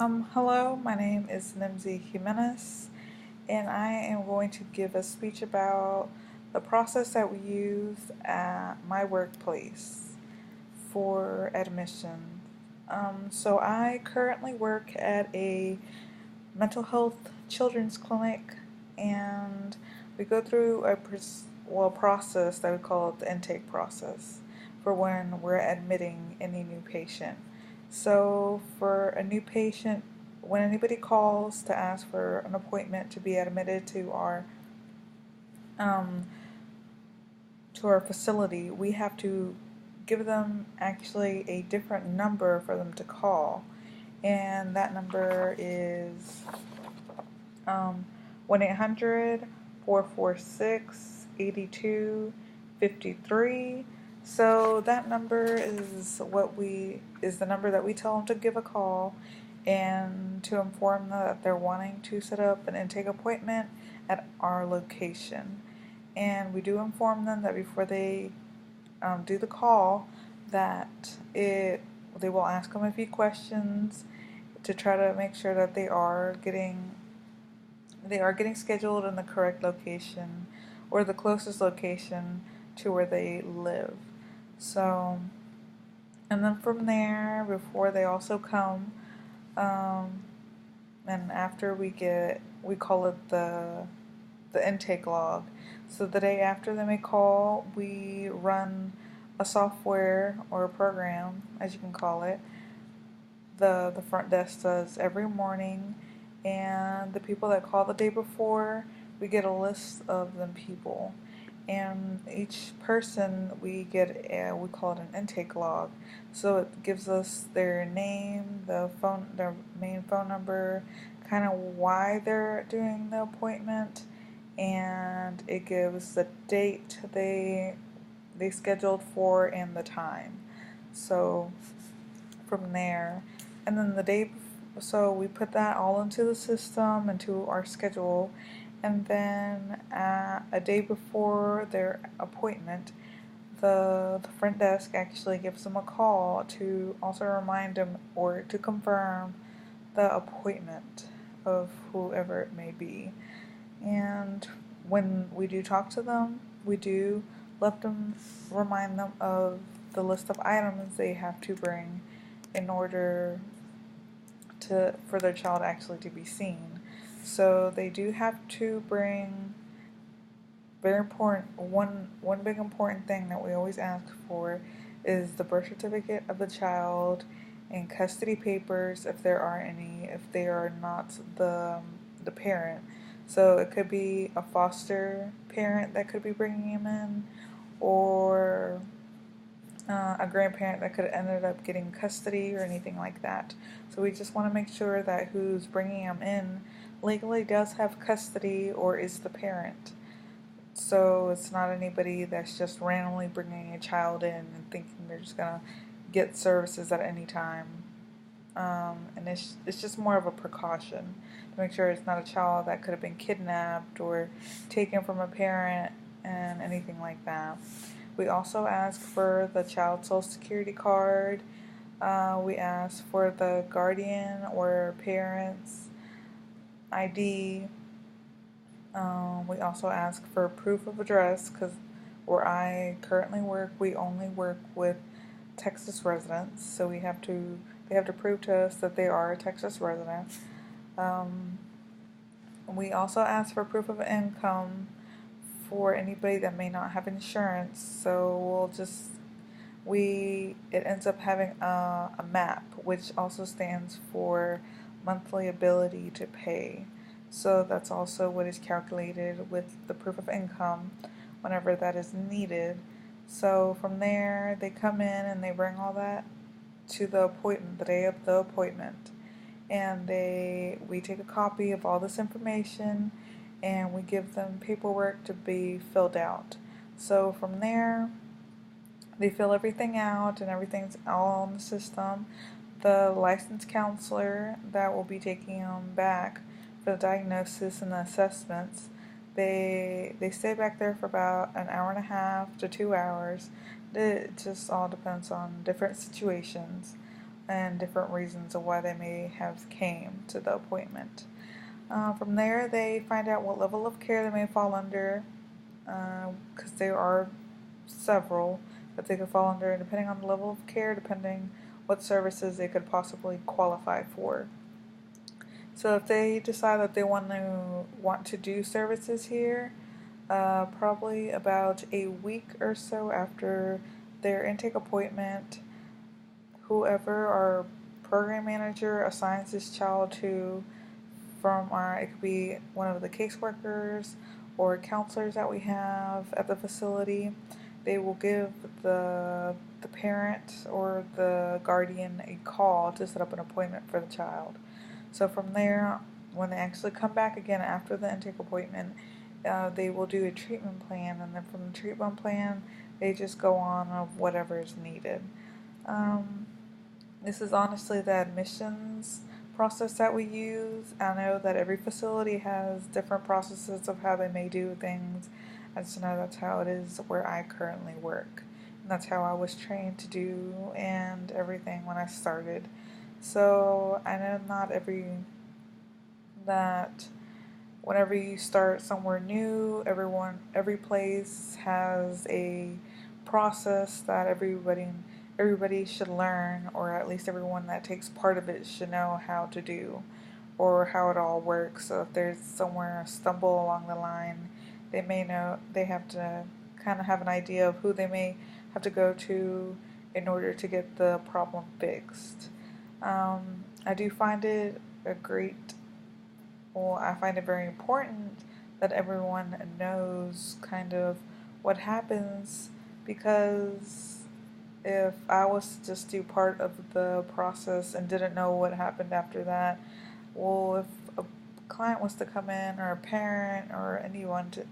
Hello, my name is Nimzi Jimenez, and I am going to give a speech about the process that we use at my workplace for admission. So I currently work at a mental health children's clinic, and we go through a process that we call it the intake process for when we're admitting any new patient. So for a new patient, when anybody calls to ask for an appointment to be admitted um, to our facility, we have to give them actually a different number for them to call, and that number is um, 1-800 446 8253. So that number is the number that we tell them to give a call and to inform them that they're wanting to set up an intake appointment at our location. And we do inform them that before they do the call, they will ask them a few questions to try to make sure that they are getting scheduled in the correct location or the closest location to where they live. So, and then from there, before they also come, um, and after we call it the intake log. So the day after they may call, we run a software or a program, as you can call it, the front desk does every morning, and the people that call the day before, we get a list of them people, and each person we call it an intake log. So it gives us their name, their main phone number, kind of why they're doing the appointment, and it gives the date they scheduled for and the time. So from there, and then so we put that all into the system, into our schedule, and then a day before their appointment, the front desk actually gives them a call to also remind them or to confirm the appointment of whoever it may be. And when we do talk to them, we do let them remind them of the list of items they have to bring in order for their child actually to be seen. So they do have to bring very important one big important thing that we always ask for is the birth certificate of the child and custody papers if there are any, if they are not the parent. So it could be a foster parent that could be bringing him in, or a grandparent that could have ended up getting custody or anything like that. So we just want to make sure that who's bringing them in legally does have custody or is the parent. So it's not anybody that's just randomly bringing a child in and thinking they're just going to get services at any time. And it's just more of a precaution to make sure it's not a child that could have been kidnapped or taken from a parent and anything like that. We also ask for the child's social security card. We ask for the guardian or parent's ID. We also ask for proof of address because where I currently work, we only work with Texas residents, so they have to prove to us that they are a Texas resident. We also ask for proof of income for anybody that may not have insurance. So it ends up having a MAP, which also stands for monthly ability to pay. So that's also what is calculated with the proof of income whenever that is needed. So from there, they come in and they bring all that to the appointment, the day of the appointment. And we take a copy of all this information and we give them paperwork to be filled out. So from there, they fill everything out and everything's all on the system. The licensed counselor that will be taking them back for the diagnosis and the assessments, they stay back there for about an hour and a half to 2 hours. It just all depends on different situations. and different reasons of why they may have came to the appointment. From there, they find out what level of care they may fall under, because there are several that they could fall under, depending on the level of care, depending what services they could possibly qualify for. So if they decide that they want to do services here, probably about a week or so after their intake appointment, whoever our program manager assigns this child to from it could be one of the caseworkers or counselors that we have at the facility. They will give the parent or the guardian a call to set up an appointment for the child. So from there, when they actually come back again after the intake appointment, they will do a treatment plan, and then from the treatment plan, they just go on of whatever is needed. Um, this is honestly the admissions process that we use. I know that every facility has different processes of how they may do things. I just know that's how it is where I currently work. And that's how I was trained to do and everything when I started. So I know not that whenever you start somewhere new, every place has a process that everybody should learn, or at least everyone that takes part of it should know how to do, or how it all works. So if there's somewhere a stumble along the line, they have to kind of have an idea of who they may have to go to in order to get the problem fixed. I do find it I find it very important that everyone knows kind of what happens, because if I was to just do part of the process and didn't know what happened after that, well, if a client was to come in, or a parent or anyone to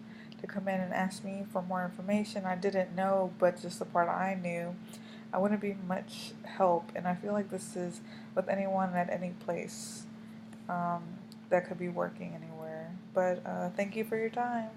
come in and ask me for more information I didn't know, but just the part I knew, I wouldn't be much help. And I feel like this is with anyone at any place that could be working anywhere. But thank you for your time.